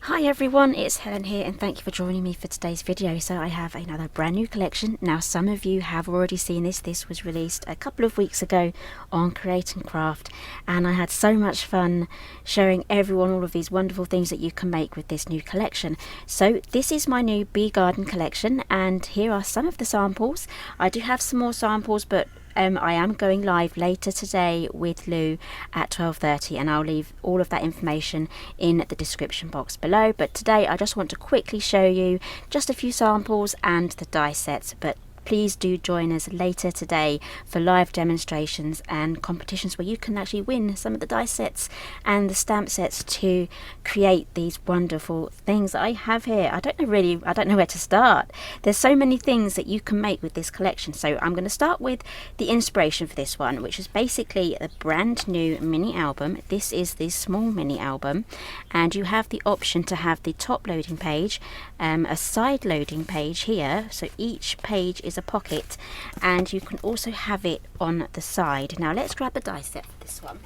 Hi everyone, it's Helen here and thank you for joining me for today's video. So I have another brand new collection. Now some of you have already seen this. This was released a couple of weeks ago on Create and Craft, and I had so much fun showing everyone all of these wonderful things that you can make with this new collection. So this is my new bee garden collection, and here are some of the samples. I do have some more samples, but I am going live later today with Lou at 12:30, and I'll leave all of that information in the description box below. But today I just want to quickly show you just a few samples and the die sets. But please do join us later today for live demonstrations and competitions where you can actually win some of the die sets and the stamp sets to create these wonderful things that I have here. I don't know where to start. There's so many things that you can make with this collection. So I'm going to start with the inspiration for this one, which is basically a brand new mini album. This is the small mini album, and you have the option to have the top loading page, a side loading page here, so each page is a pocket, and you can also have it on the side. Now let's grab the die set for this one.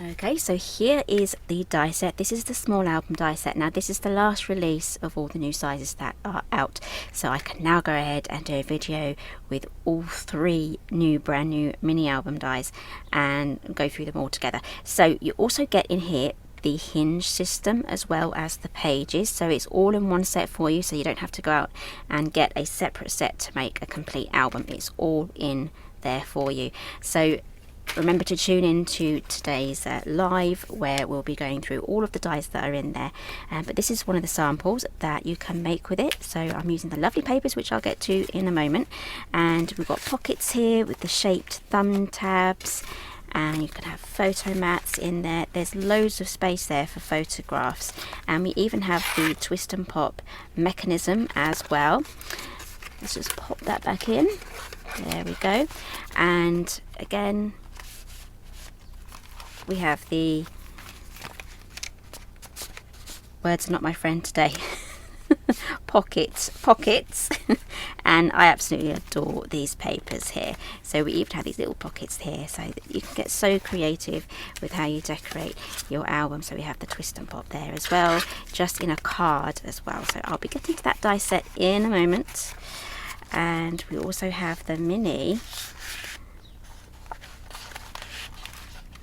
Okay, so here is the die set. This is the small album die set. Now this is the last release of all the new sizes that are out, so I can now go ahead and do a video with all three brand new mini album dies and go through them all together. So you also get in here the hinge system as well as the pages, so it's all in one set for you, so you don't have to go out and get a separate set to make a complete album. It's all in there for you. So remember to tune in to today's live, where we'll be going through all of the dies that are in there. But this is one of the samples that you can make with it. So I'm using the lovely papers, which I'll get to in a moment, and we've got pockets here with the shaped thumb tabs, and you can have photo mats in there. There's loads of space there for photographs, and we even have the twist and pop mechanism as well. Let's just pop that back in. There we go. And again, we have the words are not my friend today. pockets and I absolutely adore these papers here. So we even have these little pockets here, so that you can get so creative with how you decorate your album. So we have the twist and pop there as well, just in a card as well. So I'll be getting to that die set in a moment. And we also have the mini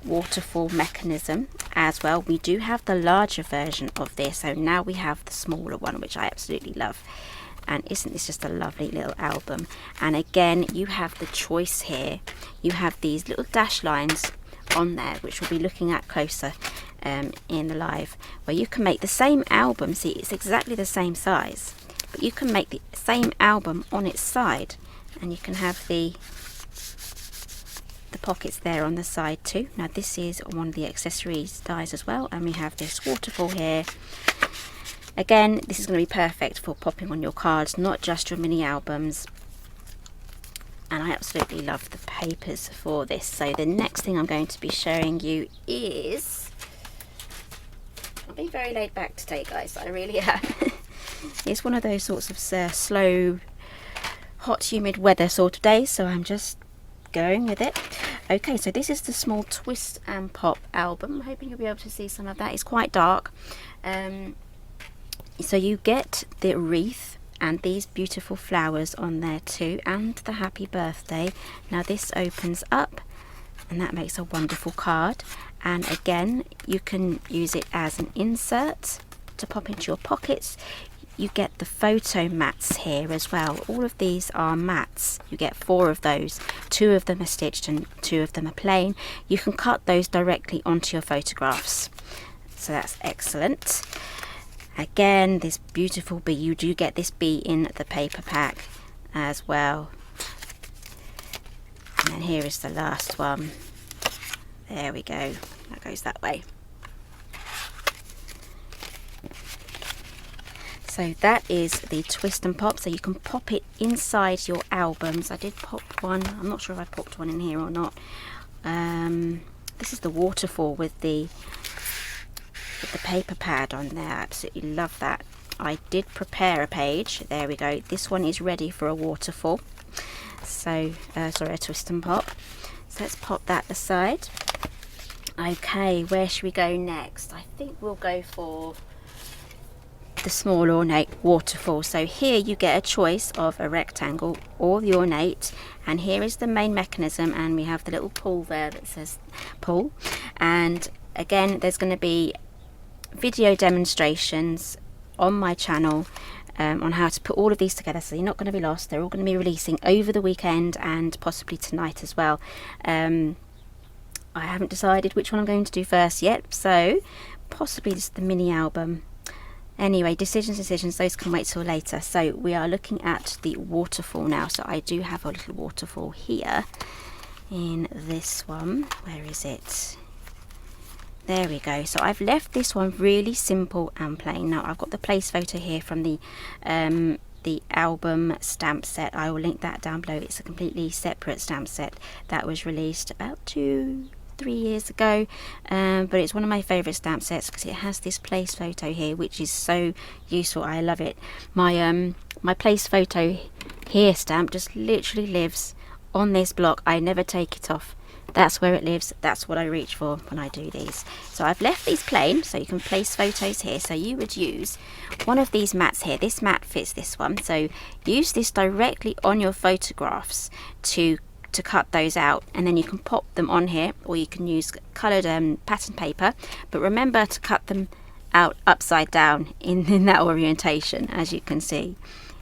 waterfall mechanism as well. We do have the larger version of this, so now we have the smaller one, which I absolutely love. And isn't this just a lovely little album? And again, you have the choice here. You have these little dash lines on there, which we'll be looking at closer in the live, where you can make the same album. See, it's exactly the same size, but you can make the same album on its side, and you can have the pockets there on the side too. Now this is one of the accessories dies as well, and we have this waterfall here. Again, this is going to be perfect for popping on your cards, not just your mini albums. And I absolutely love the papers for this. So the next thing I'm going to be showing you is, I'll be very laid back today, guys, I really am. It's one of those sorts of slow, hot, humid weather sort of days, so I'm just going with it. Okay, so this is the small twist and pop album. I'm hoping you'll be able to see some of that. It's quite dark. So you get the wreath and these beautiful flowers on there too, and the happy birthday. Now this opens up, and that makes a wonderful card. And again, you can use it as an insert to pop into your pockets. You get the photo mats here as well. All of these are mats. You get 4 of those. 2 of them are stitched and 2 of them are plain. You can cut those directly onto your photographs, so that's excellent. Again, this beautiful bee. You do get this bee in the paper pack as well. And then here is the last one. There we go. That goes that way. So that is the twist and pop, so you can pop it inside your albums. I did pop one, I'm not sure if I popped one in here or not. This is the waterfall with the paper pad on there. I absolutely love that. I did prepare a page, there we go. This one is ready for a waterfall. So, sorry, a twist and pop. So let's pop that aside. Okay, where should we go next? I think we'll go for the small Ornate Waterfall. So here you get a choice of a rectangle or the Ornate, and here is the main mechanism, and we have the little pull there that says pull. And again, there's going to be video demonstrations on my channel on how to put all of these together, so you're not going to be lost. They're all going to be releasing over the weekend and possibly tonight as well. I haven't decided which one I'm going to do first yet, so possibly just the mini album. Anyway, decisions, those can wait till later. So we are looking at the waterfall now. So I do have a little waterfall here in this one. Where is it? There we go. So I've left this one really simple and plain. Now I've got the place photo here from the album stamp set. I will link that down below. It's a completely separate stamp set that was released about 2-3 years ago, but it's one of my favorite stamp sets because it has this place photo here, which is so useful. I love it. My place photo here stamp just literally lives on this block. I never take it off. That's where it lives. That's what I reach for when I do these. So I've left these plain so you can place photos here. So you would use one of these mats here. This mat fits this one, so use this directly on your photographs to cut those out, and then you can pop them on here, or you can use coloured pattern paper, but remember to cut them out upside down in that orientation. As you can see,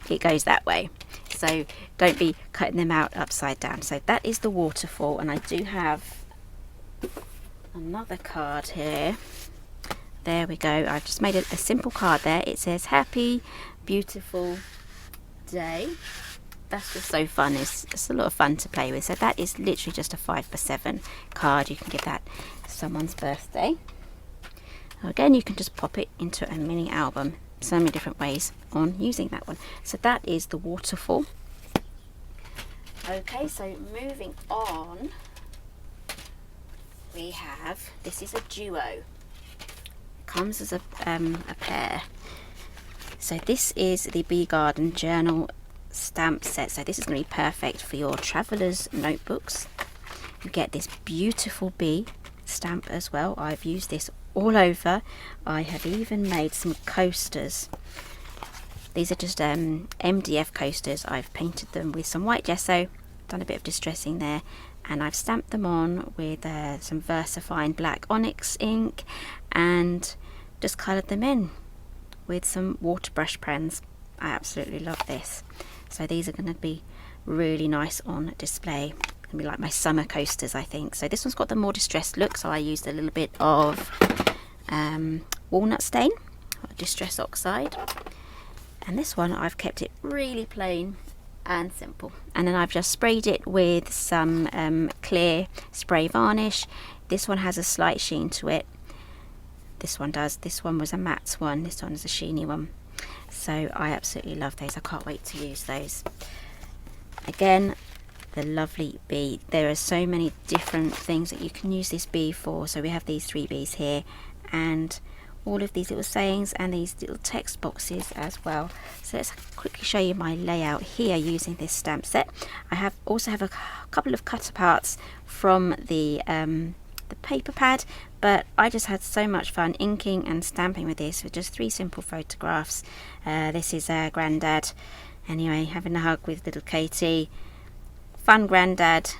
it goes that way, so don't be cutting them out upside down. So that is the waterfall, and I do have another card here. There we go. I've just made a simple card there. It says happy beautiful day. That's just so fun. It's a lot of fun to play with. So that is literally just a 5x7 card. You can give that someone's birthday. Again, you can just pop it into a mini album. So many different ways on using that one. So that is the waterfall. Okay, so moving on, we have, this is a duo. It comes as a pair. So this is the Bee Garden Journal stamp set. So this is going to be perfect for your travelers notebooks. You get this beautiful bee stamp as well. I've used this all over. I have even made some coasters. These are just MDF coasters. I've painted them with some white gesso, done a bit of distressing there, and I've stamped them on with some VersaFine black onyx ink and just coloured them in with some water brush pens. I absolutely love this. So these are going to be really nice on display. Going to be like my summer coasters, I think. So this one's got the more distressed look, so I used a little bit of walnut stain, or distress oxide. And this one I've kept it really plain and simple. And then I've just sprayed it with some clear spray varnish. This one has a slight sheen to it. This one does. This one was a matte one. This one is a sheeny one. So I absolutely love those. I can't wait to use those. Again, the lovely bee. There are so many different things that you can use this bee for. So we have these 3 bees here, and all of these little sayings and these little text boxes as well. So let's quickly show you my layout here using this stamp set. I also have a couple of cut aparts from the paper pad, but I just had so much fun inking and stamping with this with just 3 simple photographs. This is Grandad, anyway, having a hug with little Katie. Fun Grandad.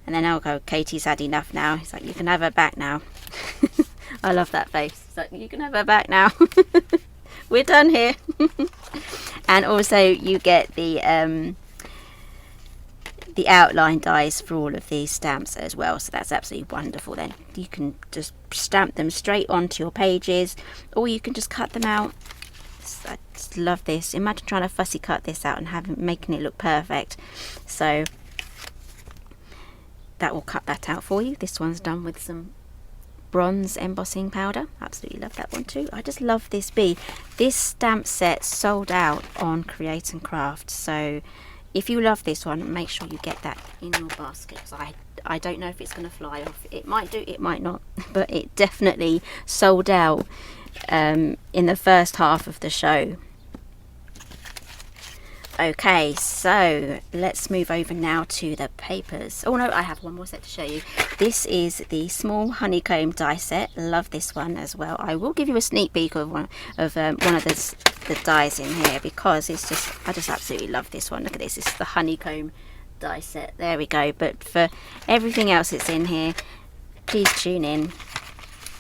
And then I'll go, Katie's had enough now. He's like, you can have her back now. I love that face. It's like, you can have her back now. We're done here. And also you get the outline dies for all of these stamps as well, so that's absolutely wonderful. Then you can just stamp them straight onto your pages, or you can just cut them out. I just love this. Imagine trying to fussy cut this out and making it look perfect. So that will cut that out for you. This one's done with some bronze embossing powder. Absolutely love that one too. I just love this bee. This stamp set sold out on Create and Craft, so if you love this one, make sure you get that in your basket, because I don't know if it's going to fly off. It might do, it might not, but it definitely sold out in the first half of the show. Okay, so let's move over now to the papers. Oh no, I have one more set to show you. This is the small honeycomb die set. Love this one as well. I will give you a sneak peek of one of the dies in here, because it's just, I just absolutely love this one. Look at this, it's the honeycomb die set. There we go. But for everything else that's in here, please tune in.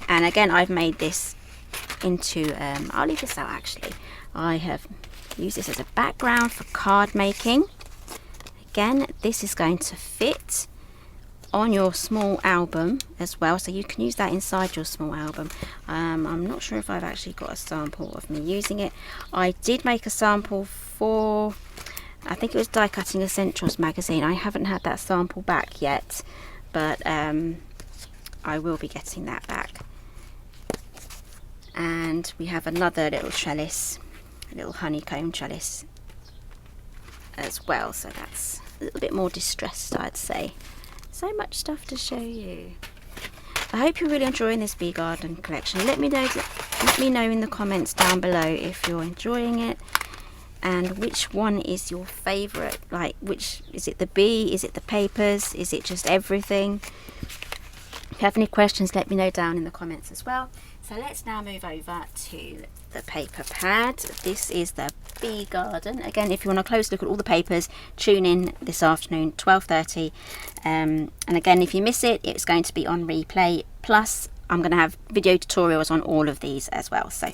And again, I've made this into, I'll leave this out actually. I have used this as a background for card making. Again, this is going to fit on your small album as well, so you can use that inside your small album. I'm not sure if I've actually got a sample of me using it. I did make a sample for, I think it was Die Cutting Essentials magazine. I haven't had that sample back yet, but I will be getting that back. And we have another little trellis, a little honeycomb trellis as well, so that's a little bit more distressed, I'd say. So much stuff to show you. I hope you're really enjoying this bee garden collection. Let me know in the comments down below if you're enjoying it, and which one is your favorite. Like, which is it, the bee, is it the papers, is it just everything? If you have any questions, let me know down in the comments as well. So let's now move over to the paper pad. This is the bee garden. Again, if you want a close look at all the papers, tune in this afternoon, 12:30. And again, if you miss it, it's going to be on replay. Plus, I'm going to have video tutorials on all of these as well. So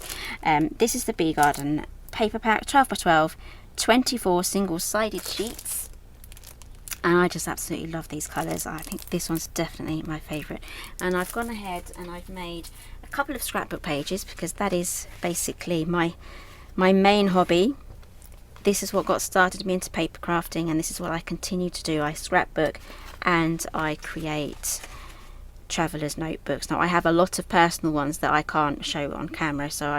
this is the bee garden paper pack, 12 by 12, 24 single-sided sheets. And I just absolutely love these colours. I think this one's definitely my favourite. And I've gone ahead and I've made a couple of scrapbook pages, because that is basically my main hobby. This is what got started me into paper crafting, and this is what I continue to do. I scrapbook and I create traveller's notebooks. Now I have a lot of personal ones that I can't show on camera, so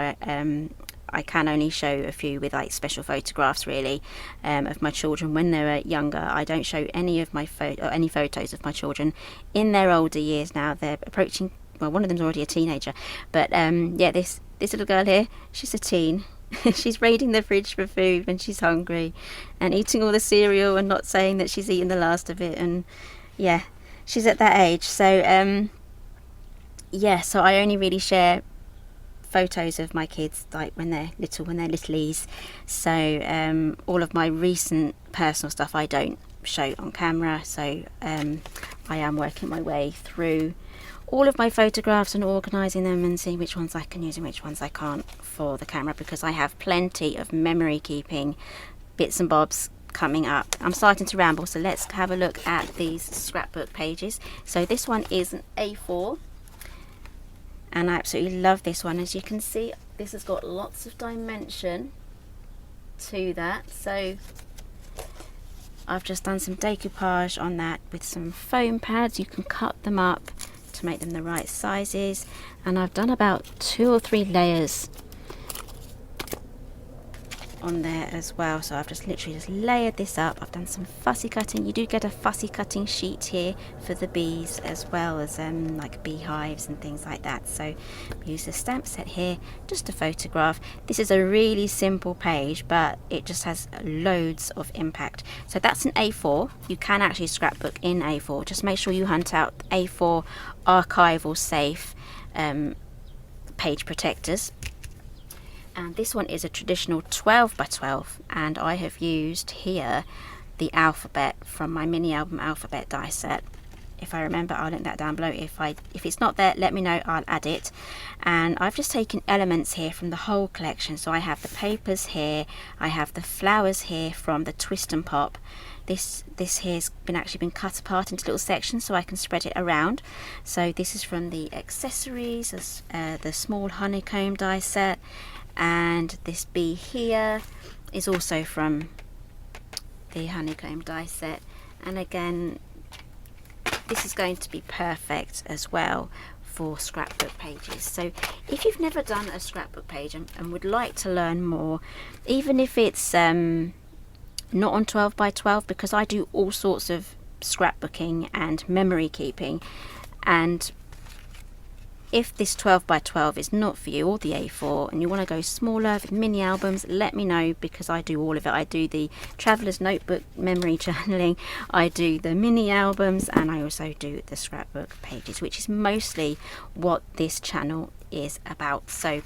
I can only show a few with like special photographs really of my children when they were younger. I don't show any of my any photos of my children in their older years now. They're approaching, well, one of them's already a teenager, but yeah, this little girl here, she's a teen. She's raiding the fridge for food when she's hungry and eating all the cereal and not saying that she's eaten the last of it, and yeah, she's at that age. So yeah, so I only really share photos of my kids like when they're littlies. So all of my recent personal stuff I don't show on camera. So I am working my way through all of my photographs and organising them and seeing which ones I can use and which ones I can't for the camera, because I have plenty of memory keeping bits and bobs coming up. I'm starting to ramble, so let's have a look at these scrapbook pages. So this one is an A4, and I absolutely love this one. As you can see, this has got lots of dimension to that. So I've just done some decoupage on that with some foam pads. You can cut them up to make them the right sizes, and I've done about 2 or 3 layers on there as well. So I've just literally layered this up. I've done some fussy cutting. You do get a fussy cutting sheet here for the bees, as well as like beehives and things like that. So use the stamp set here just to photograph. This is a really simple page, but it just has loads of impact. So that's an A4. You can actually scrapbook in A4. Just make sure you hunt out A4 archival safe page protectors. And this one is a traditional 12 by 12, and I have used here the alphabet from my mini album alphabet die set. If I remember, I'll link that down below. If it's not there, let me know, I'll add it. And I've just taken elements here from the whole collection. So I have the papers here, I have the flowers here from the Twist and Pop. This here's actually been cut apart into little sections so I can spread it around. So this is from the accessories, the small honeycomb die set. And this bee here is also from the honeycomb die set. And again, this is going to be perfect as well for scrapbook pages. So if you've never done a scrapbook page and would like to learn more, even if it's not on 12 by 12, because I do all sorts of scrapbooking and memory keeping, and if this 12 by 12 is not for you, or the A4, and you want to go smaller with mini albums, let me know, because I do all of it. I do the traveler's notebook memory journaling, I do the mini albums, and I also do the scrapbook pages, which is mostly what this channel is about. So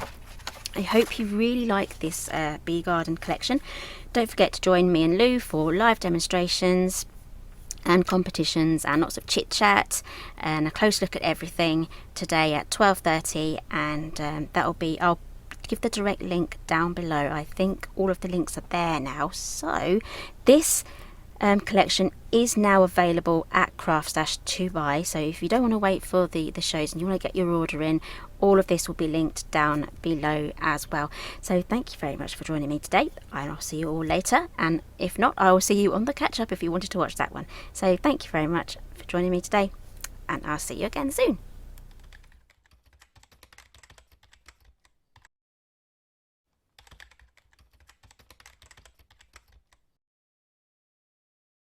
I hope you really like this bee garden collection. Don't forget to join me and Lou for live demonstrations and competitions and lots of chit chat and a close look at everything today at 12:30, and that'll be, I'll give the direct link down below. I think all of the links are there now. So this collection is now available at Craft Stash to buy, so if you don't want to wait for the shows and you want to get your order in, all of this will be linked down below as well. So thank you very much for joining me today, and I'll see you all later, and if not, I will see you on the catch up if you wanted to watch that one. So thank you very much for joining me today, and I'll see you again soon.